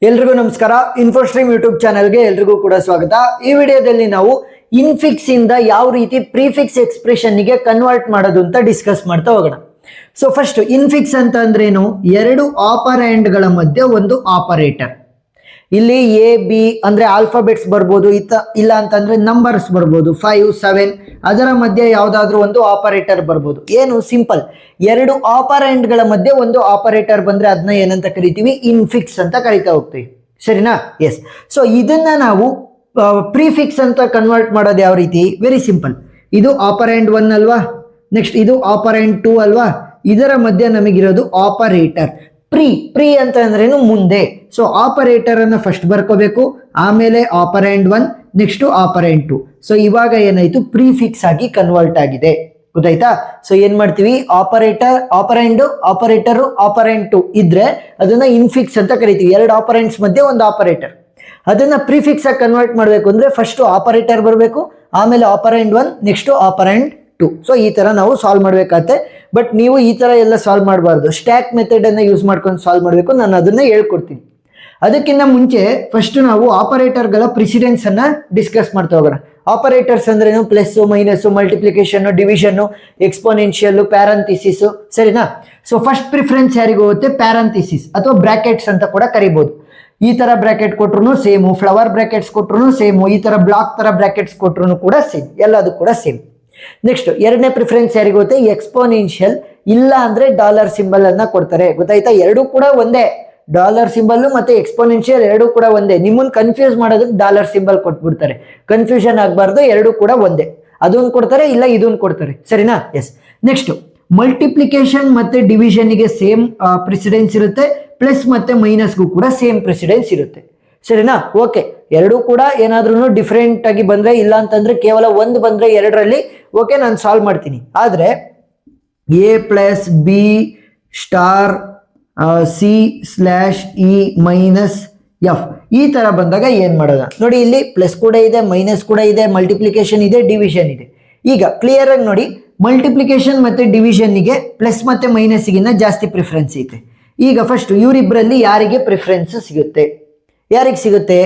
ಎಲ್ರಿಗೂ ನಮಸ್ಕಾರ. ಇನ್ಫೋಸ್ಟ್ರೀಮ್ ಯೂಟ್ಯೂಬ್ ಚಾನೆಲ್ಗೆ ಎಲ್ರಿಗೂ ಕೂಡ ಸ್ವಾಗತ. ಈ ವಿಡಿಯೋದಲ್ಲಿ ನಾವು ಇನ್ಫಿಕ್ಸ್ ಇಂದ ಯಾವ ರೀತಿ ಪ್ರಿಫಿಕ್ಸ್ ಎಕ್ಸ್ಪ್ರೆಷನ್ ಗೆ ಕನ್ವರ್ಟ್ ಮಾಡೋದು ಅಂತ ಡಿಸ್ಕಸ್ ಮಾಡ್ತಾ ಹೋಗೋಣ. ಸೊ ಫಸ್ಟ್ ಇನ್ಫಿಕ್ಸ್ ಅಂತ ಅಂದ್ರೇನು? ಎರಡು ಆಪರೆಂಡ್ ಗಳ ಮಧ್ಯೆ ಒಂದು ಆಪರೇಟರ್. ಇಲ್ಲಿ ಎ ಬಿ ಅಂದ್ರೆ ಆಲ್ಫಾಬೆಟ್ಸ್ ಬರ್ಬೋದು, ಇಲ್ಲ ಅಂತಂದ್ರೆ ನಂಬರ್ಸ್ ಬರ್ಬೋದು, 5 7 ಅದರ ಮಧ್ಯೆ ಯಾವ್ದಾದ್ರು ಒಂದು ಆಪರೇಟರ್ ಬರ್ಬೋದು. ಏನು ಸಿಂಪಲ್, ಎರಡು ಆಪರೆಂಡ್ ಗಳ ಮಧ್ಯೆ ಒಂದು ಆಪರೇಟರ್ ಬಂದ್ರೆ ಅದನ್ನ ಏನಂತ ಕರಿತೀವಿ? ಇನ್ಫಿಕ್ಸ್ ಅಂತ ಕರಿತಾ ಹೋಗ್ತೀವಿ. ಸರಿನಾ? ಎಸ್. ಸೊ ಇದನ್ನ ನಾವು ಪ್ರಿಫಿಕ್ಸ್ ಅಂತ ಕನ್ವರ್ಟ್ ಮಾಡೋದು ಯಾವ ರೀತಿ? Very simple. ಇದು ಆಪರೆಂಡ್ 1 ಅಲ್ವಾ, ನೆಕ್ಸ್ಟ್ ಇದು ಆಪರೆಂಡ್ 2 ಅಲ್ವಾ, ಇದರ ಮಧ್ಯೆ ನಮಗಿರೋದು ಆಪರೇಟರ್. ಪ್ರಿ ಅಂತ ಅಂದ್ರೇನು? ಮುಂದೆ. ಸೊ ಆಪರೇಟರ್ ಅನ್ನ ಫಸ್ಟ್ ಬರ್ಕೋಬೇಕು, ಆಮೇಲೆ ಆಪರೆಂಡ್ 1, ನೆಕ್ಸ್ಟ್ ಆಪರೆಂಡ್ 2. ಸೊ ಇವಾಗ ಏನಾಯ್ತು? ಪ್ರಿಫಿಕ್ಸ್ ಆಗಿ ಕನ್ವರ್ಟ್ ಆಗಿದೆ. ಗೊತ್ತಾಯ್ತಾ? ಸೊ ಏನ್ ಮಾಡ್ತೀವಿ? ಆಪರೆಂಡ್ ಆಪರೆಂಡ್ 2 ಇದ್ರೆ ಅದನ್ನ ಇನ್ಫಿಕ್ಸ್ ಅಂತ ಕರಿತೀವಿ. ಎರಡು ಆಪರೆಂಡ್ಸ್ ಮಧ್ಯೆ ಒಂದು ಆಪರೇಟರ್. ಅದನ್ನ ಪ್ರಿಫಿಕ್ಸ್ ಆಗಿ ಕನ್ವರ್ಟ್ ಮಾಡಬೇಕು ಅಂದ್ರೆ ಫಸ್ಟ್ ಆಪರೇಟರ್ ಬರಬೇಕು, ಆಮೇಲೆ ಆಪರೆಂಡ್ 1, ನೆಕ್ಸ್ಟ್ ಆಪರೆಂಡ್ 2. ಸೊ ಈ ತರ ನಾವು ಸಾಲ್ವ್ ಮಾಡ್ಬೇಕಾಗತ್ತೆ. ಬಟ್ ನೀವು ಈ ತರ ಎಲ್ಲ ಸಾಲ್ವ್ ಮಾಡಬಾರ್ದು, ಸ್ಟ್ಯಾಕ್ ಮೆಥಡ್ ಅನ್ನ ಯೂಸ್ ಮಾಡ್ಕೊಂಡು ಸಾಲ್ವ್ ಮಾಡಬೇಕು. ನಾನು ಅದನ್ನ ಹೇಳ್ಕೊಡ್ತೀನಿ. ಅದಕ್ಕಿಂತ ಮುಂಚೆ ಫಸ್ಟ್ ನಾವು ಆಪರೇಟರ್ ಗಳ ಪ್ರಿಸಿಡೆನ್ಸ್ ಅನ್ನ ಡಿಸ್ಕಸ್ ಮಾಡ್ತಾ ಹೋಗೋಣ. ಆಪರೇಟರ್ಸ್ ಅಂದ್ರೇನು? Plus, minus, multiplication, division, exponential, parenthesis. ಸರಿನಾ? ಸೊ ಫಸ್ಟ್ ಪ್ರಿಫರೆನ್ಸ್ ಯಾರಿಗೂ ಹೋಗುತ್ತೆ? ಪ್ಯಾರಂಥಿಸಿಸ್ ಅಥವಾ ಬ್ರಾಕೆಟ್ಸ್ ಅಂತ ಕೂಡ ಕರಿಬಹುದು. ಈ ತರ ಬ್ರಾಕೆಟ್ ಕೊಟ್ರು ಸೇಮು, ಫ್ಲವರ್ ಬ್ರಾಕೆಟ್ಸ್ ಕೊಟ್ರು ಸೇಮು, ಈ ತರ ಬ್ಲಾಕ್ ತರ ಬ್ರಾಕೆಟ್ಸ್ ಕೊಟ್ರು ಕೂಡ ಸೇಮ್, ಎಲ್ಲದು ಕೂಡ ಸೇಮ್. ನೆಕ್ಸ್ಟ್ ಎರಡನೇ ಪ್ರಿಫರೆನ್ಸ್ ಯಾರಿಗುತ್ತೆ? ಎಕ್ಸ್ಪೋನೆನ್ಷಿಯಲ್, ಇಲ್ಲ ಅಂದ್ರೆ ಡಾಲರ್ ಸಿಂಬಲ್ ಅನ್ನ ಕೊಡ್ತಾರೆ. ಗೊತ್ತಾಯ್ತಾ? ಎರಡೂ ಕೂಡ ಒಂದೇ, ಡಾಲರ್ ಸಿಂಬಲ್ ಮತ್ತೆ ಎಕ್ಸ್ಪೋನೆನ್ಷಿಯಲ್ ಎರಡೂ ಕೂಡ ಒಂದೇ. ನಿಮ್ಮನ್ನ ಕನ್ಫ್ಯೂಸ್ ಮಾಡೋದಕ್ಕೆ ಡಾಲರ್ ಸಿಂಬಲ್ ಕೊಟ್ಬಿಡ್ತಾರೆ. ಕನ್ಫ್ಯೂಷನ್ ಆಗಬಾರ್ದು, ಎರಡೂ ಕೂಡ ಒಂದೇ. ಅದನ್ನ ಕೊಡ್ತಾರೆ, ಇಲ್ಲ ಇದನ್ನ ಕೊಡ್ತಾರೆ. ಸರಿನಾ? ಎಸ್. ನೆಕ್ಸ್ಟ್ ಮಲ್ಟಿಪ್ಲಿಕೇಶನ್ ಮತ್ತೆ ಡಿವಿಷನ್ ಗೆ ಸೇಮ್ ಪ್ರೆಸಿಡೆನ್ಸ್ ಇರುತ್ತೆ, ಪ್ಲಸ್ ಮತ್ತೆ ಮೈನಸ್ಗೂ ಕೂಡ ಸೇಮ್ ಪ್ರೆಸಿಡೆನ್ಸ್ ಇರುತ್ತೆ. ಸರಿನಾ? ಓಕೆ. ಎರಡೂ ಕೂಡ ಏನಾದ್ರೂ ಡಿಫ್ರೆಂಟ್ ಆಗಿ ಬಂದ್ರೆ, ಇಲ್ಲ ಅಂತಂದ್ರೆ ಕೇವಲ ಒಂದು ಬಂದ್ರೆ ಎರಡರಲ್ಲಿ ಓಕೆ ನಾನು ಸಾಲ್ವ್ ಮಾಡ್ತೀನಿ. ಆದ್ರೆ A plus B star C slash E minus F ಈ ತರ ಬಂದಾಗ ಏನ್ ಮಾಡೋದ ನೋಡಿ. ಇಲ್ಲಿ ಪ್ಲಸ್ ಕೂಡ ಇದೆ, ಮೈನಸ್ ಕೂಡ ಇದೆ, ಮಲ್ಟಿಪ್ಲಿಕೇಶನ್ ಇದೆ, ಡಿವಿಷನ್ ಇದೆ. ಈಗ ಕ್ಲಿಯರ್ ಆಗಿ ನೋಡಿ, ಮಲ್ಟಿಪ್ಲಿಕೇಶನ್ ಮತ್ತೆ ಡಿವಿಷನ್ಗೆ ಪ್ಲಸ್ ಮತ್ತೆ ಮೈನಸ್ಗಿನ್ನ ಜಾಸ್ತಿ ಪ್ರಿಫರೆನ್ಸ್ ಇದೆ. ಈಗ ಫಸ್ಟ್ ಇವರಿಬ್ಬರಲ್ಲಿ ಯಾರಿಗೆ ಪ್ರಿಫರೆನ್ಸ್ ಸಿಗುತ್ತೆ? ಯಾರಿಗೆ ಸಿಗುತ್ತೆ?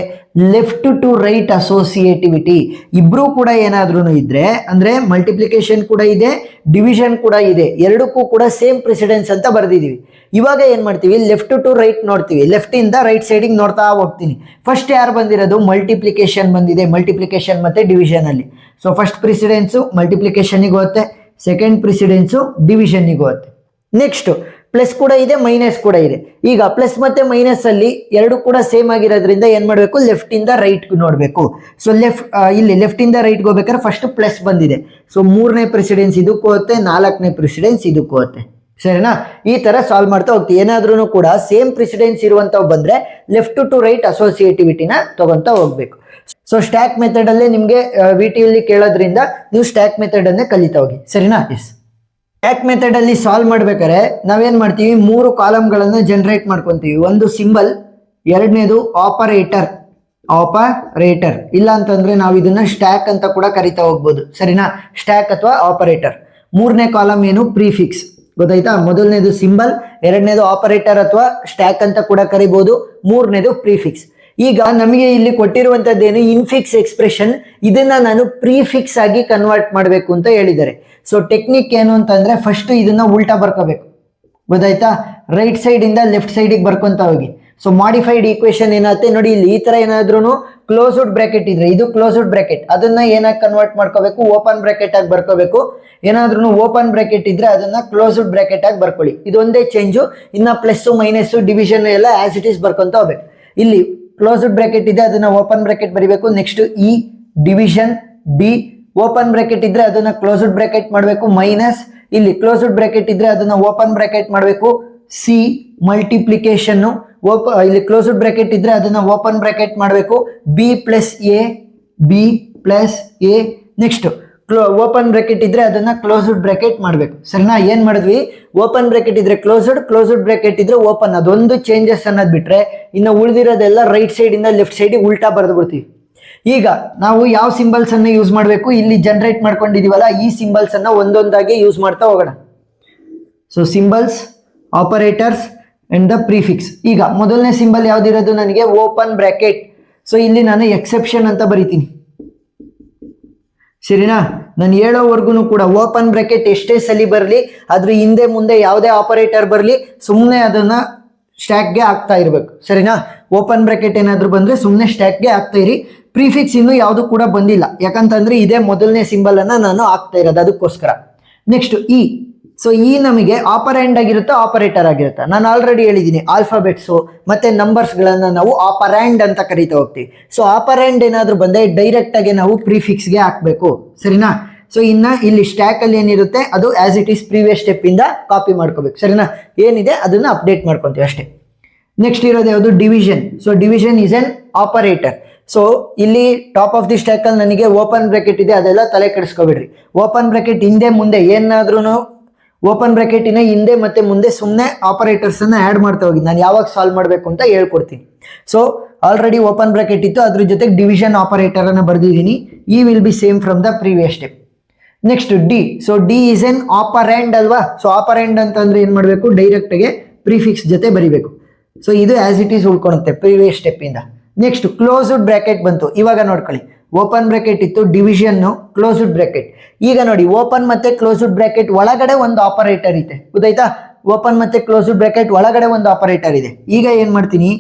Left to right associativity. ಇಬ್ರು ಕೂಡ ಏನಾದ್ರೂ ಇದ್ರೆ ಅಂದ್ರೆ ಮಲ್ಟಿಪ್ಲಿಕೇಶನ್ ಕೂಡ ಇದೆ, ಡಿವಿಷನ್ ಕೂಡ ಇದೆ, ಎರಡಕ್ಕೂ ಕೂಡ ಸೇಮ್ ಪ್ರೆಸಿಡೆನ್ಸ್ ಅಂತ ಬರ್ದಿದೀವಿ. ಇವಾಗ ಏನ್ ಮಾಡ್ತೀವಿ? ಲೆಫ್ಟ್ ಟು ರೈಟ್ ನೋಡ್ತೀವಿ. ಲೆಫ್ಟ್ ಇಂದ ರೈಟ್ ಸೈಡಿಗೆ ನೋಡ್ತಾ ಹೋಗ್ತೀನಿ. ಫಸ್ಟ್ ಯಾರು ಬಂದಿರೋದು? ಮಲ್ಟಿಪ್ಲಿಕೇಶನ್ ಬಂದಿದೆ, ಮಲ್ಟಿಪ್ಲಿಕೇಶನ್ ಮತ್ತೆ ಡಿವಿಷನ್ ಅಲ್ಲಿ. ಸೊ ಫಸ್ಟ್ ಪ್ರೆಸಿಡೆನ್ಸು ಮಲ್ಟಿಪ್ಲಿಕೇಶನ್ಗೆ ಹೋಗುತ್ತೆ, ಸೆಕೆಂಡ್ ಪ್ರೆಸಿಡೆನ್ಸು ಡಿವಿಷನ್ಗೆ ಹೋಗುತ್ತೆ. ನೆಕ್ಸ್ಟ್ ಪ್ಲಸ್ ಕೂಡ ಇದೆ, ಮೈನಸ್ ಕೂಡ ಇದೆ. ಈಗ ಪ್ಲಸ್ ಮತ್ತೆ ಮೈನಸ್ ಅಲ್ಲಿ ಎರಡು ಕೂಡ ಸೇಮ್ ಆಗಿರೋದ್ರಿಂದ ಏನ್ ಮಾಡ್ಬೇಕು? ಲೆಫ್ಟ್ ಇಂದ ರೈಟ್ ನೋಡ್ಬೇಕು. ಸೊ ಇಲ್ಲಿ ಲೆಫ್ಟ್ ಇಂದ ರೈಟ್ ಹೋಗ್ಬೇಕಾದ್ರೆ ಫಸ್ಟ್ ಪ್ಲಸ್ ಬಂದಿದೆ. ಸೊ ಮೂರನೇ ಪ್ರೆಸಿಡೆನ್ಸ್ ಇದಕ್ಕೂ ಹೋಗುತ್ತೆ, ನಾಲ್ಕನೇ ಪ್ರೆಸಿಡೆನ್ಸ್ ಇದಕ್ಕೂ ಹೋಗುತ್ತೆ. ಸರಿನಾ? ಈ ತರ ಸಾಲ್ವ್ ಮಾಡ್ತಾ ಹೋಗ್ತೀವಿ. ಏನಾದ್ರೂ ಕೂಡ ಸೇಮ್ ಪ್ರೆಸಿಡೆನ್ಸ್ ಇರುವಂತವ್ ಬಂದ್ರೆ ಲೆಫ್ಟ್ ಟು ರೈಟ್ ಅಸೋಸಿಯೇಟಿವಿಟಿನ ತಗೊಂತ ಹೋಗ್ಬೇಕು. ಸೊ ಸ್ಟ್ಯಾಕ್ ಮೆಥಡ್ ಅಲ್ಲೇ ನಿಮ್ಗೆ ವಿಟಿಯಲ್ಲಿ ಕೇಳೋದ್ರಿಂದ ನೀವು ಸ್ಟ್ಯಾಕ್ ಮೆಥಡ್ ಅನ್ನೇ ಕಲಿತಾ ಹೋಗಿ. ಸರಿನಾ? ಎಸ್. ಸ್ಟ್ಯಾಕ್ ಮೆಥಡ್ ಅಲ್ಲಿ ಸಾಲ್ವ್ ಮಾಡ್ಬೇಕಾದ್ರೆ ನಾವೇನ್ ಮಾಡ್ತೀವಿ? 3 ಕಾಲಮ್ಗಳನ್ನ ಜನರೇಟ್ ಮಾಡ್ಕೊಂತೀವಿ. ಒಂದು ಸಿಂಬಲ್, ಎರಡನೇದು ಆಪರೇಟರ್, ಇಲ್ಲ ಅಂತಂದ್ರೆ ನಾವು ಇದನ್ನ ಸ್ಟ್ಯಾಕ್ ಅಂತ ಕೂಡ ಕರಿತಾ ಹೋಗ್ಬೋದು. ಸರಿನಾ? ಸ್ಟ್ಯಾಕ್ ಅಥವಾ ಆಪರೇಟರ್. ಮೂರನೇ ಕಾಲಮ್ ಏನು? ಪ್ರಿಫಿಕ್ಸ್. ಗೊತ್ತಾಯ್ತಾ? ಮೊದಲನೇದು ಸಿಂಬಲ್, ಎರಡನೇದು ಆಪರೇಟರ್ ಅಥವಾ ಸ್ಟ್ಯಾಕ್ ಅಂತ ಕೂಡ ಕರಿಬಹುದು, ಮೂರನೇದು ಪ್ರಿಫಿಕ್ಸ್. ಈಗ ನಮಗೆ ಇಲ್ಲಿ ಕೊಟ್ಟಿರುವಂತದ್ದೇನು? ಇನ್ಫಿಕ್ಸ್ ಎಕ್ಸ್ಪ್ರೆಷನ್. ಇದನ್ನ ನಾನು ಪ್ರಿಫಿಕ್ಸ್ ಆಗಿ ಕನ್ವರ್ಟ್ ಮಾಡಬೇಕು ಅಂತ ಹೇಳಿದ್ದಾರೆ. ಸೊ ಟೆಕ್ನಿಕ್ ಏನು ಅಂತಂದ್ರೆ ಫಸ್ಟ್ ಇದನ್ನ ಉಲ್ಟಾ ಬರ್ಕೋಬೇಕು. ಗೊತ್ತಾಯ್ತಾ? ರೈಟ್ ಸೈಡ್ ಇಂದ ಲೆಫ್ಟ್ ಸೈಡಿಗೆ ಬರ್ಕೊಂತ ಹೋಗಿ. ಸೊ ಮಾಡಿಫೈಡ್ ಈಕ್ವೇಶನ್ ಏನಾಗುತ್ತೆ ನೋಡಿ. ಇಲ್ಲಿ ಈ ತರ ಏನಾದ್ರೂ ಕ್ಲೋಸ್ಡ್ ಬ್ರಾಕೆಟ್ ಇದ್ರೆ ಇದು ಕ್ಲೋಸ್ಡ್ ಬ್ರಾಕೆಟ್, ಅದನ್ನ ಏನಾಗಿ ಕನ್ವರ್ಟ್ ಮಾಡ್ಕೋಬೇಕು? ಓಪನ್ ಬ್ರಾಕೆಟ್ ಆಗಿ ಬರ್ಕೋಬೇಕು. ಏನಾದ್ರೂ ಓಪನ್ ಬ್ರಾಕೆಟ್ ಇದ್ರೆ ಅದನ್ನ ಕ್ಲೋಸ್ಡ್ ಬ್ರಾಕೆಟ್ ಆಗಿ ಬರ್ಕೊಳ್ಳಿ. ಇದೊಂದೇ ಚೇಂಜು. ಇನ್ನ ಪ್ಲಸ್ ಮೈನಸ್ ಡಿವಿಷನ್ ಎಲ್ಲ ಆಸ್ ಇಟ್ ಈಸ್ ಬರ್ಕೊಂತ ಹೋಗ್ಬೇಕು. ಇಲ್ಲಿ ಕ್ಲೋಸ್ಡ್ ಬ್ರಾಕೆಟ್ ಇದೆ, ಅದನ್ನ ಓಪನ್ ಬ್ರಾಕೆಟ್ ಬರಿಬೇಕು. Next E division, D open bracket ಇದ್ರೆ ಅದನ್ನ ಕ್ಲೋಸ್ಡ್ ಬ್ರಾಕೆಟ್ ಮಾಡಬೇಕು. ಮೈನಸ್ ಇಲ್ಲಿ ಕ್ಲೋಸ್ಡ್ ಬ್ರಾಕೆಟ್ ಇದ್ರೆ ಅದನ್ನ ಓಪನ್ ಬ್ರಾಕೆಟ್ ಮಾಡಬೇಕು. ಸಿ ಮಲ್ಟಿಪ್ಲಿಕೇಶನ್, ಇಲ್ಲಿ ಕ್ಲೋಸ್ಡ್ ಬ್ರಾಕೆಟ್ ಇದ್ರೆ ಅದನ್ನ ಓಪನ್ ಬ್ರಾಕೆಟ್ ಮಾಡಬೇಕು. B plus A, next open bracket ಇದ್ರೆ ಅದನ್ನ ಕ್ಲೋಸ್ಡ್ ಬ್ರಾಕೆಟ್ ಮಾಡಬೇಕು. ಸರಿನಾ? ಏನ್ ಮಾಡಿದ್ವಿ? ಓಪನ್ ಬ್ರಾಕೆಟ್ ಇದ್ರೆ ಕ್ಲೋಸ್ಡ್ ಬ್ರಾಕೆಟ್ ಇದ್ರೆ ಓಪನ್. ಅದೊಂದು ಚೇಂಜಸ್ ಅನ್ನೋದು ಬಿಟ್ರೆ ಇನ್ನು ಉಳಿದಿರೋದೆಲ್ಲ ರೈಟ್ ಸೈಡ್ ಇಂದ ಲೆಫ್ಟ್ ಸೈಡ್ ಉಲ್ಟಾ ಬರೆದು ಬಿಡ್ತೀವಿ. ಈಗ ನಾವು ಯಾವ ಸಿಂಬಲ್ಸ್ ಅನ್ನ ಯೂಸ್ ಮಾಡಬೇಕು? ಇಲ್ಲಿ ಜನರೇಟ್ ಮಾಡ್ಕೊಂಡಿದೀವಲ್ಲ, ಈ ಸಿಂಬಲ್ಸ್ ಅನ್ನ ಒಂದೊಂದಾಗಿ ಯೂಸ್ ಮಾಡ್ತಾ ಹೋಗೋಣ. So symbols, operators, and the prefix. ಈಗ ಮೊದಲನೇ ಸಿಂಬಲ್ ಯಾವ್ದಿರೋದು ನನಗೆ ಓಪನ್ ಬ್ರಾಕೆಟ್. ಸೊ ಇಲ್ಲಿ ನಾನು ಎಕ್ಸೆಪ್ಷನ್ ಅಂತ ಬರಿತೀನಿ, ಸರಿನಾ. ನಾನು ಹೇಳೋವರೆಗೂ ಕೂಡ ಓಪನ್ ಬ್ರಾಕೆಟ್ ಎಷ್ಟೇ ಸಲಿ ಬರಲಿ, ಅದ್ರ ಹಿಂದೆ ಮುಂದೆ ಯಾವುದೇ ಆಪರೇಟರ್ ಬರಲಿ, ಸುಮ್ಮನೆ ಅದನ್ನ ಸ್ಟ್ಯಾಕ್ಗೆ ಹಾಕ್ತಾ ಇರಬೇಕು, ಸರಿನಾ. ಓಪನ್ ಬ್ರಾಕೆಟ್ ಏನಾದ್ರು ಬಂದ್ರೆ ಸುಮ್ಮನೆ ಸ್ಟ್ಯಾಕ್ಗೆ ಹಾಕ್ತಾ ಇರಿ. ಪ್ರಿಫಿಕ್ಸ್ ಇನ್ನೂ ಯಾವುದು ಕೂಡ ಬಂದಿಲ್ಲ, ಯಾಕಂತಂದ್ರೆ ಇದೇ ಮೊದಲನೇ ಸಿಂಬಲ್ ಅನ್ನ ನಾನು ಹಾಕ್ತಾ ಇರೋದು, ಅದಕ್ಕೋಸ್ಕರ. Next E. ಸೊ ಈ ನಮಗೆ ಆಪರೆಂಡ್ ಆಗಿರುತ್ತಾ ಆಪರೇಟರ್ ಆಗಿರುತ್ತಾ? ನಾನು ಆಲ್ರೆಡಿ ಹೇಳಿದ್ದೀನಿ, ಆಲ್ಫಾಬೆಟ್ಸು ಮತ್ತೆ ನಂಬರ್ಸ್ ಗಳನ್ನ ನಾವು ಆಪರ್ಯಾಂಡ್ ಅಂತ ಕರಿತಾ ಹೋಗ್ತೀವಿ. ಸೊ ಆಪರೆಂಡ್ ಏನಾದ್ರು ಬಂದ್ರೆ ಡೈರೆಕ್ಟ್ ಆಗಿ ನಾವು ಪ್ರಿಫಿಕ್ಸ್ಗೆ ಹಾಕ್ಬೇಕು, ಸರಿನಾ. ಸೊ ಇನ್ನ ಇಲ್ಲಿ ಸ್ಟ್ಯಾಕ್ ಅಲ್ಲಿ ಏನಿರುತ್ತೆ ಅದು as it is previous step ಇಂದ ಕಾಪಿ ಮಾಡ್ಕೋಬೇಕು, ಸರಿನಾ. ಏನಿದೆ ಅದನ್ನ ಅಪ್ಡೇಟ್ ಮಾಡ್ಕೊಂತೀವಿ ಅಷ್ಟೇ. ನೆಕ್ಸ್ಟ್ ಇರೋದು ಯಾವುದು? Division. So division is N operator. So ಇಲ್ಲಿ ಟಾಪ್ ಆಫ್ ದಿ ಸ್ಟ್ಯಾಕ್ ಅಲ್ಲಿ ನನಗೆ ಓಪನ್ ಬ್ರಾಕೆಟ್ ಇದೆ, ಅದೆಲ್ಲ ತಲೆ ಕೆಡಿಸ್ಕೊಬೇಡ್ರಿ. ಓಪನ್ ಬ್ರಾಕೆಟ್ ಹಿಂದೆ ಮುಂದೆ ಏನಾದ್ರೂ ಓಪನ್ ಬ್ರಾಕೆಟಿನ ಹಿಂದೆ ಮತ್ತೆ ಮುಂದೆ ಸುಮ್ಮನೆ ಆಪರೇಟರ್ಸ್ ಅನ್ನ ಆಡ್ ಮಾಡ್ತಾ ಹೋಗಿ ನಾನು ಯಾವಾಗ ಸಾಲ್ವ್ ಮಾಡಬೇಕು ಅಂತ ಹೇಳ್ಕೊಡ್ತೀನಿ. ಸೊ ಆಲ್ರೆಡಿ ಓಪನ್ ಬ್ರಾಕೆಟ್ ಇತ್ತು, ಅದ್ರ ಜೊತೆಗೆ ಡಿವಿಷನ್ ಆಪರೇಟರ್ ಅನ್ನ ಬರ್ದಿದ್ದೀನಿ. ಈ will be same from the previous step. Next D. So D is an operand ಅಲ್ವಾ. ಸೊ ಆಪರೆಂಡ್ ಅಂತಂದ್ರೆ ಏನ್ ಮಾಡಬೇಕು? ಡೈರೆಕ್ಟ್ ಆಗಿ ಪ್ರಿಫಿಕ್ಸ್ ಜೊತೆ ಬರಿಬೇಕು. ಸೊ ಇದು ಆಸ್ ಇಟ್ ಈಸ್ ಉಳ್ಕೊಳುತ್ತೆ ಪ್ರೀವಿಯಸ್ ಸ್ಟೆಪ್ ಇಂದ. ನೆಕ್ಸ್ಟ್ ಕ್ಲೋಸ್ಡ್ ಬ್ರಾಕೆಟ್ ಬಂತು. ಇವಾಗ ನೋಡ್ಕೊಳ್ಳಿ, ಓಪನ್ ಬ್ರಾಕೆಟ್ ಇತ್ತು, ಡಿವಿಷನ್, ಕ್ಲೋಸ್ಡ್ ಬ್ರಾಕೆಟ್. ಈಗ ನೋಡಿ, ಓಪನ್ ಮತ್ತೆ ಕ್ಲೋಸ್ಡ್ ಬ್ರಾಕೆಟ್ ಒಳಗಡೆ ಒಂದು ಆಪರೇಟರ್ ಇದೆ, ಗೊತ್ತಾಯ್ತಾ. ಓಪನ್ ಮತ್ತೆ ಕ್ಲೋಸ್ಡ್ ಬ್ರಾಕೆಟ್ ಒಳಗಡೆ ಒಂದು ಆಪರೇಟರ್ ಇದೆ. ಈಗ ಏನ್ ಮಾಡ್ತೀನಿ,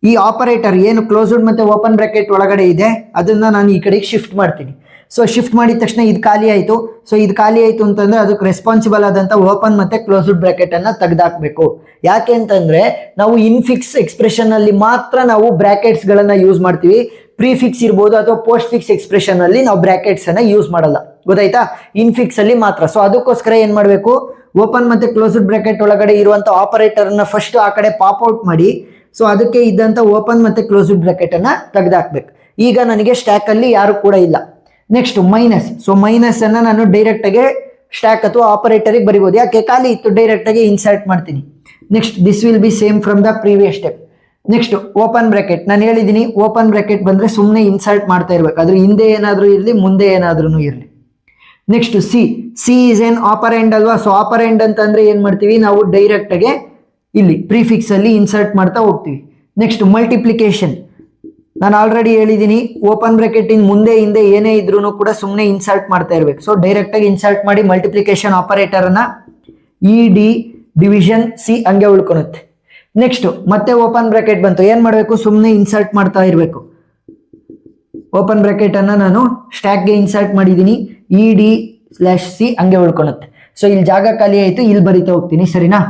ಈ ಆಪರೇಟರ್ ಏನು ಕ್ಲೋಸ್ಡ್ ಮತ್ತೆ ಓಪನ್ ಬ್ರಾಕೆಟ್ ಒಳಗಡೆ ಇದೆ ಅದನ್ನ ನಾನು ಈ ಕಡೆಗೆ ಶಿಫ್ಟ್ ಮಾಡ್ತೀನಿ. ಸೊ ಶಿಫ್ಟ್ ಮಾಡಿದ ತಕ್ಷಣ ಇದು ಖಾಲಿ ಆಯ್ತು. ಸೊ ಇದು ಖಾಲಿ ಆಯ್ತು ಅಂತಂದ್ರೆ ಅದಕ್ಕೆ ರೆಸ್ಪಾನ್ಸಿಬಲ್ ಆದಂತ ಓಪನ್ ಮತ್ತೆ ಕ್ಲೋಸ್ಡ್ ಬ್ರಾಕೆಟ್ ಅನ್ನ ತೆಗೆದಾಕ್ಬೇಕು. ಯಾಕೆ ಅಂತಂದ್ರೆ ನಾವು ಇನ್ಫಿಕ್ಸ್ ಎಕ್ಸ್ಪ್ರೆಷನ್ ಅಲ್ಲಿ ಮಾತ್ರ ನಾವು ಬ್ರಾಕೆಟ್ಸ್ ಗಳನ್ನ ಯೂಸ್ ಮಾಡ್ತೀವಿ. ಪ್ರಿಫಿಕ್ಸ್ ಇರ್ಬೋದು ಅಥವಾ ಪೋಸ್ಟ್ ಫಿಕ್ಸ್ ಎಕ್ಸ್ಪ್ರೆಷನ್ ಅಲ್ಲಿ ನಾವು ಬ್ರಾಕೆಟ್ಸ್ ಅನ್ನ ಯೂಸ್ ಮಾಡಲ್ಲ, ಗೊತ್ತಾಯ್ತಾ. ಇನ್ಫಿಕ್ಸ್ ಅಲ್ಲಿ ಮಾತ್ರ. ಸೊ ಅದಕ್ಕೋಸ್ಕರ ಏನ್ ಮಾಡ್ಬೇಕು, ಓಪನ್ ಮತ್ತೆ ಕ್ಲೋಸ್ಡ್ ಬ್ರಾಕೆಟ್ ಒಳಗಡೆ ಇರುವಂತ ಆಪರೇಟರ್ ಅನ್ನ ಫಸ್ಟ್ ಆ ಕಡೆ ಪಾಪ್ ಔಟ್ ಮಾಡಿ, ಸೊ ಅದಕ್ಕೆ ಇದ್ದಂತ ಓಪನ್ ಮತ್ತೆ ಕ್ಲೋಸ್ಡ್ ಬ್ರಾಕೆಟ್ ಅನ್ನ ತೆಗೆದಾಕ್ಬೇಕು. ಈಗ ನನಗೆ ಸ್ಟ್ಯಾಕ್ ಅಲ್ಲಿ ಯಾರು ಕೂಡ ಇಲ್ಲ. Next minus. ಸೊ ಮೈನಸ್ ಅನ್ನ ನಾನು ಡೈರೆಕ್ಟ್ ಆಗಿ ಸ್ಟ್ಯಾಕ್ ಅಥವಾ ಆಪರೇಟರ್ ಬರಿಬಹುದು, ಯಾಕೆ ಖಾಲಿ ಇತ್ತು, ಡೈರೆಕ್ಟ್ ಆಗಿ ಇನ್ಸರ್ಟ್ ಮಾಡ್ತೀನಿ. Next this will be same from the previous step. Next open bracket. ನಾನು ಹೇಳಿದ್ದೀನಿ ಓಪನ್ ಬ್ರಾಕೆಟ್ ಬಂದ್ರೆ ಸುಮ್ಮನೆ ಇನ್ಸರ್ಟ್ ಮಾಡ್ತಾ ಇರ್ಬೇಕು, ಅದ್ರ ಹಿಂದೆ ಏನಾದ್ರೂ ಇರಲಿ ಮುಂದೆ ಏನಾದ್ರೂ ಇರಲಿ. Next C. C is an operand ಅಲ್ವಾ. ಸೊ ಆಪರೆಂಡ್ ಅಂತಂದ್ರೆ ಏನ್ ಮಾಡ್ತೀವಿ ನಾವು, ಡೈರೆಕ್ಟ್ ಆಗಿ ಇಲ್ಲಿ ಪ್ರಿಫಿಕ್ಸ್ ಅಲ್ಲಿ ಇನ್ಸರ್ಟ್ ಮಾಡ್ತಾ ಹೋಗ್ತೀವಿ. Next multiplication. ನಾನು ಆಲ್ರೆಡಿ ಹೇಳಿದ್ದೀನಿ, ಓಪನ್ ಬ್ರಾಕೆಟ್ ಇನ್ ಮುಂದೆ ಹಿಂದೆ ಏನೇ ಇದ್ರೂ ಕೂಡ ಸುಮ್ಮನೆ ಇನ್ಸರ್ಟ್ ಮಾಡ್ತಾ ಇರ್ಬೇಕು. ಸೊ ಡೈರೆಕ್ಟ್ ಆಗಿ ಇನ್ಸರ್ಟ್ ಮಾಡಿ ಮಲ್ಟಿಪ್ಲಿಕೇಶನ್ ಆಪರೇಟರ್ ಅನ್ನ ಇ ಡಿ ಡಿವಿಷನ್ ಸಿ ಹಂಗೆ ಉಳ್ಕೊಳುತ್ತೆ. ನೆಕ್ಸ್ಟ್ ಮತ್ತೆ ಓಪನ್ ಬ್ರಾಕೆಟ್ ಬಂತು, ಏನ್ ಮಾಡಬೇಕು, ಸುಮ್ಮನೆ ಇನ್ಸರ್ಟ್ ಮಾಡ್ತಾ ಇರಬೇಕು. ಓಪನ್ ಬ್ರಾಕೆಟ್ ಅನ್ನ ನಾನು ಸ್ಟ್ಯಾಕ್ಗೆ ಇನ್ಸರ್ಟ್ ಮಾಡಿದ್ದೀನಿ, ಇ ಡಿ ಸ್ಲ್ಯಾಶ್ ಸಿ ಹಂಗೆ ಉಳ್ಕೊಳುತ್ತೆ. ಸೊ ಇಲ್ಲಿ ಜಾಗ ಖಾಲಿ ಆಯ್ತು, ಇಲ್ಲಿ ಬರಿತಾ ಹೋಗ್ತೀನಿ, ಸರಿನಾ.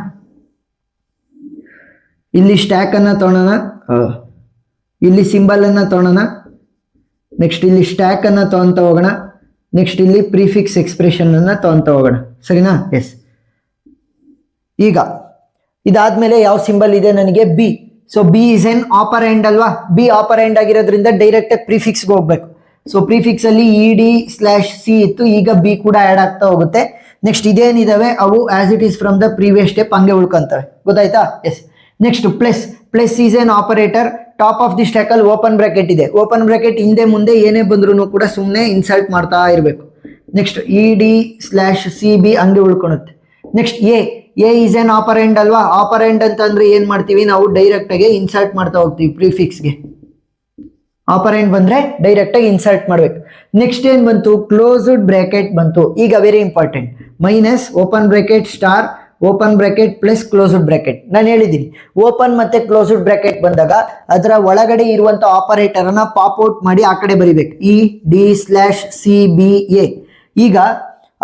ಇಲ್ಲಿ ಸ್ಟ್ಯಾಕ್ ಅನ್ನ ತಗೊಳ್ಳೋಣ, ಇಲ್ಲಿ ಸಿಂಬಲ್ ಅನ್ನ ತಗೊಳ್ಳೋಣ. ನೆಕ್ಸ್ಟ್ ಇಲ್ಲಿ ಸ್ಟ್ಯಾಕ್ ಅನ್ನ ತಗೊಂತ ಹೋಗೋಣ. ನೆಕ್ಸ್ಟ್ ಇಲ್ಲಿ ಪ್ರಿಫಿಕ್ಸ್ ಎಕ್ಸ್ಪ್ರೆಷನ್ ಅನ್ನ ತಗೊಂತ ಹೋಗೋಣ, ಸರಿನಾ. ಎಸ್. ಈಗ ಇದಾದ್ಮೇಲೆ ಯಾವ ಸಿಂಬಲ್ ಇದೆ ನನಗೆ? B. So B is an operand ಅಲ್ವಾ. ಬಿ ಆಪರೆಂಡ್ ಆಗಿರೋದ್ರಿಂದ ಡೈರೆಕ್ಟ್ ಆಗಿ ಪ್ರಿಫಿಕ್ಸ್ಗೆ ಹೋಗ್ಬೇಕು. ಸೊ ಪ್ರಿಫಿಕ್ಸ್ ಅಲ್ಲಿ ಇ ಡಿ ಸ್ಲ್ಯಾಶ್ ಸಿ ಇತ್ತು, ಈಗ ಬಿ ಕೂಡ ಆಡ್ ಆಗ್ತಾ ಹೋಗುತ್ತೆ. ನೆಕ್ಸ್ಟ್ ಇದೇನಿದಾವೆ ಅವು as it is from the previous step ಹಂಗೆ ಉಳ್ಕೊಂತವೆ, ಗೊತ್ತಾಯ್ತಾ. Yes. Next plus. Plus is an operator. Top of the stack ಅಲ್ಲಿ ಓಪನ್ ಬ್ರಾಕೆಟ್ ಇದೆ, ಓಪನ್ ಬ್ರಾಕೆಟ್ ಹಿಂದೆ ಮುಂದೆ ಏನೇ ಬಂದ್ರು ಕೂಡ ಸುಮ್ಮನೆ ಇನ್ಸರ್ಟ್ ಮಾಡ್ತಾ ಇರಬೇಕು. Next E D slash C B ಹಂಗೆ ಉಳ್ಕೊಳುತ್ತೆ. Next A. A is an operand ಅಲ್ವಾ. ಆಪರೆಂಡ್ ಅಂತಂದ್ರೆ ಏನ್ ಮಾಡ್ತೀವಿ ನಾವು, ಡೈರೆಕ್ಟ್ ಆಗಿ ಇನ್ಸರ್ಟ್ ಮಾಡ್ತಾ ಹೋಗ್ತೀವಿ ಪ್ರಿಫಿಕ್ಸ್ಗೆ. ಆಪರೆಂಡ್ ಬಂದ್ರೆ ಡೈರೆಕ್ಟ್ ಆಗಿ ಇನ್ಸರ್ಟ್ ಮಾಡ್ಬೇಕು. ನೆಕ್ಸ್ಟ್ ಏನ್ ಬಂತು, ಕ್ಲೋಸ್ಡ್ ಬ್ರಾಕೆಟ್ ಬಂತು. ಈಗ very important, minus open bracket star open bracket plus closed bracket. ನಾನು ಹೇಳಿದ್ದೀನಿ ಓಪನ್ ಮತ್ತೆ ಕ್ಲೋಸ್ಡ್ ಬ್ರಾಕೆಟ್ ಬಂದಾಗ ಅದರ ಒಳಗಡೆ ಇರುವಂತ ಆಪರೇಟರ್ ಅನ್ನ ಪಾಪ್ ಔಟ್ ಮಾಡಿ ಆ ಕಡೆ ಬರಿಬೇಕು, E D slash C B A. ಈಗ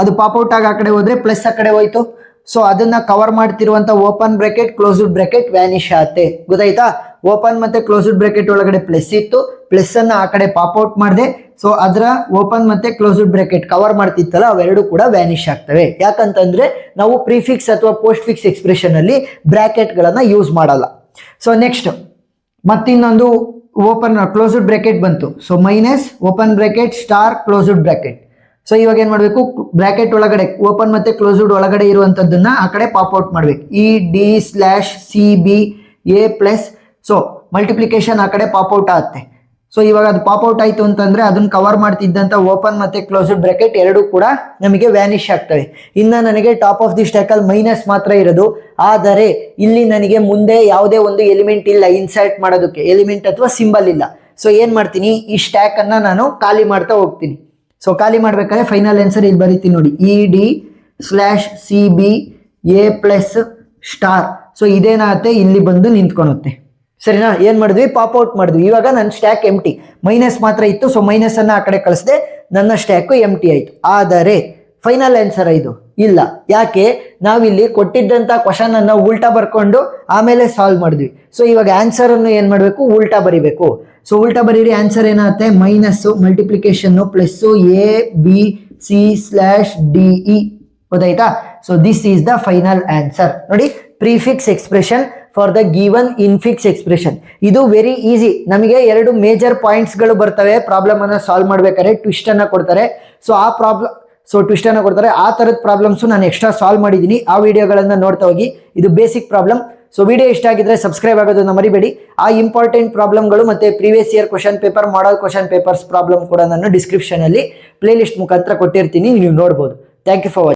ಅದು ಪಾಪ್ ಔಟ್ ಆಗಿ ಆ ಕಡೆ ಹೋದ್ರೆ ಪ್ಲಸ್ ಆ ಕಡೆ ಹೋಯ್ತು. ಸೊ ಅದನ್ನ ಕವರ್ ಮಾಡ್ತಿರುವಂತ open bracket closed bracket vanish ಆಗುತ್ತೆ, ಗೊತ್ತಾಯ್ತಾ. ಓಪನ್ ಮತ್ತೆ ಕ್ಲೋಸ್ಡ್ ಬ್ರಾಕೆಟ್ ಒಳಗಡೆ ಪ್ಲಸ್ ಇತ್ತು, ಪ್ಲಸ್ ಅನ್ನ ಆ ಕಡೆ ಪಾಪ್ ಔಟ್ ಮಾಡಿದೆ. ಸೊ ಅದರ ಓಪನ್ ಮತ್ತೆ ಕ್ಲೋಸ್ಡ್ ಬ್ರಾಕೆಟ್ ಕವರ್ ಮಾಡ್ತಿತ್ತಲ್ಲ ಅವೆರಡು ಕೂಡ ವ್ಯಾನಿಶ್ ಆಗ್ತವೆ. ಯಾಕಂತಂದ್ರೆ ನಾವು ಪ್ರಿಫಿಕ್ಸ್ ಅಥವಾ ಪೋಸ್ಟ್ ಫಿಕ್ಸ್ ಎಕ್ಸ್ಪ್ರೆಷನ್ ಅಲ್ಲಿ ಬ್ರಾಕೆಟ್ ಗಳನ್ನ ಯೂಸ್ ಮಾಡಲ್ಲ. ಸೊ ನೆಕ್ಸ್ಟ್ ಮತ್ತಿನ್ನೊಂದು ಓಪನ್ ಕ್ಲೋಸ್ಡ್ ಬ್ರಾಕೆಟ್ ಬಂತು. So minus open bracket star closed bracket. So ಇವಾಗ ಏನ್ ಮಾಡ್ಬೇಕು, ಬ್ರಾಕೆಟ್ ಒಳಗಡೆ ಓಪನ್ ಮತ್ತೆ ಕ್ಲೋಸ್ಡ್ ಒಳಗಡೆ ಇರುವಂತದ್ದನ್ನ ಆ ಕಡೆ ಪಾಪ್ ಔಟ್ ಮಾಡ್ಬೇಕು, E D slash C B A plus. So multiplication ಆ ಕಡೆ ಪಾಪ್ ಔಟ್ ಆಗುತ್ತೆ. ಸೊ ಇವಾಗ ಅದು ಪಾಪ್ ಔಟ್ ಆಯ್ತು ಅಂತಂದ್ರೆ ಅದನ್ನ ಕವರ್ ಮಾಡ್ತಿದ್ದಂತ ಓಪನ್ ಮತ್ತೆ ಕ್ಲೋಸ್ಡ್ ಬ್ರಾಕೆಟ್ ಎರಡು ಕೂಡ ನಮಗೆ ವ್ಯಾನಿಶ್ ಆಗ್ತವೆ. ಇನ್ನ ನನಗೆ ಟಾಪ್ ಆಫ್ ದಿ ಸ್ಟ್ಯಾಕ್ ಅಲ್ಲಿ ಮೈನಸ್ ಮಾತ್ರ ಇರೋದು, ಆದರೆ ಇಲ್ಲಿ ನನಗೆ ಮುಂದೆ ಯಾವುದೇ ಒಂದು ಎಲಿಮೆಂಟ್ ಇಲ್ಲ ಇನ್ಸರ್ಟ್ ಮಾಡೋದಕ್ಕೆ, ಎಲಿಮೆಂಟ್ ಅಥವಾ ಸಿಂಬಲ್ ಇಲ್ಲ. ಸೊ ಏನ್ ಮಾಡ್ತೀನಿ, ಈ ಸ್ಟ್ಯಾಕ್ ಅನ್ನ ನಾನು ಖಾಲಿ ಮಾಡ್ತಾ ಹೋಗ್ತೀನಿ. ಸೊ ಖಾಲಿ ಮಾಡ್ಬೇಕಾದ್ರೆ ಫೈನಲ್ ಆನ್ಸರ್ ಇಲ್ಲಿ ಬರೀತೀನಿ ನೋಡಿ, ED/CB A+*. ಸೊ ಇದೇನಾಗುತ್ತೆ, ಇಲ್ಲಿ ಬಂದು ನಿಂತ್ಕೊಳುತ್ತೆ. ಸರಿನಾ? ಏನ್ ಮಾಡಿದ್ವಿ, ಪಾಪ್ ಔಟ್ ಮಾಡಿದ್ವಿ. ಇವಾಗ ನನ್ನ ಸ್ಟ್ಯಾಕ್ ಎಂಟಿ, ಮೈನಸ್ ಮಾತ್ರ ಇತ್ತು. ಸೊ ಮೈನಸ್ ಅನ್ನ ಆ ಕಡೆ ಕಳಿಸಿದೆ, ನನ್ನ ಸ್ಟ್ಯಾಕ್ ಎಂಟಿ ಆಯ್ತು. ಆದರೆ ಫೈನಲ್ ಆನ್ಸರ್ ಇದು ಇಲ್ಲ. ಯಾಕೆ? ನಾವಿಲ್ಲಿ ಕೊಟ್ಟಿದ್ದಂತ ಕ್ವಶನ್ ಅನ್ನ ಉಲ್ಟಾ ಬರ್ಕೊಂಡು ಆಮೇಲೆ ಸಾಲ್ವ್ ಮಾಡಿದ್ವಿ. ಸೊ ಇವಾಗ ಆನ್ಸರ್ ಅನ್ನು ಏನ್ ಮಾಡ್ಬೇಕು, ಉಲ್ಟಾ ಬರಿಬೇಕು. ಸೊ ಉಲ್ಟಾ ಬರೀರಿ, ಆನ್ಸರ್ ಏನಾಗುತ್ತೆ, ಮೈನಸ್ ಮಲ್ಟಿಪ್ಲಿಕೇಶನ್ ಪ್ಲಸ್ ABC/DE. ಗೊತ್ತಾಯ್ತಾ? So this is the final answer. ನೋಡಿ, prefix expression for the given infix expression. ಇದು ವೆರಿ ಈಸಿ. ನಮಗೆ ಎರಡು ಮೇಜರ್ ಪಾಯಿಂಟ್ಸ್ ಗಳು ಬರ್ತವೆ ಪ್ರಾಬ್ಲಮ್ ಅನ್ನ ಸಾಲ್ವ್ ಮಾಡ್ಬೇಕಾದ್ರೆ. ಟ್ವಿಸ್ಟ್ ಅನ್ನ ಕೊಡ್ತಾರೆ. ಟ್ವಿಸ್ಟ್ ಅನ್ನ ಕೊಡ್ತಾರೆ. ಆ ತರದ ಪ್ರಾಬ್ಲಮ್ಸ್ ನಾನು ಎಕ್ಸ್ಟ್ರಾ ಸಾಲ್ವ್ ಮಾಡಿದ್ದೀನಿ. ಆ ವಿಡಿಯೋಗಳನ್ನ ನೋಡ್ತಾ ಹೋಗಿ. ಇದು ಬೇಸಿಕ್ ಪ್ರಾಬ್ಲಮ್. ಸೊ ವಿಡಿಯೋ ಇಷ್ಟ ಆಗಿದ್ರೆ ಸಬ್ಸ್ಕ್ರೈಬ್ ಆಗೋದನ್ನ ಮರಿಬೇಡಿ. ಆ ಇಂಪಾರ್ಟೆಂಟ್ ಪ್ರಾಬ್ಲಮ್ಗಳು ಮತ್ತೆ previous year question paper, model question papers problem ಕೂಡ ನಾನು ಡಿಸ್ಕ್ರಿಪ್ಷನ್ ಅಲ್ಲಿ ಪ್ಲೇ ಲಿಸ್ಟ್ ಮುಖಾಂತರ ಕೊಟ್ಟಿರ್ತೀನಿ, ನೀವು ನೋಡ್ಬೋದು. Thank you for watching.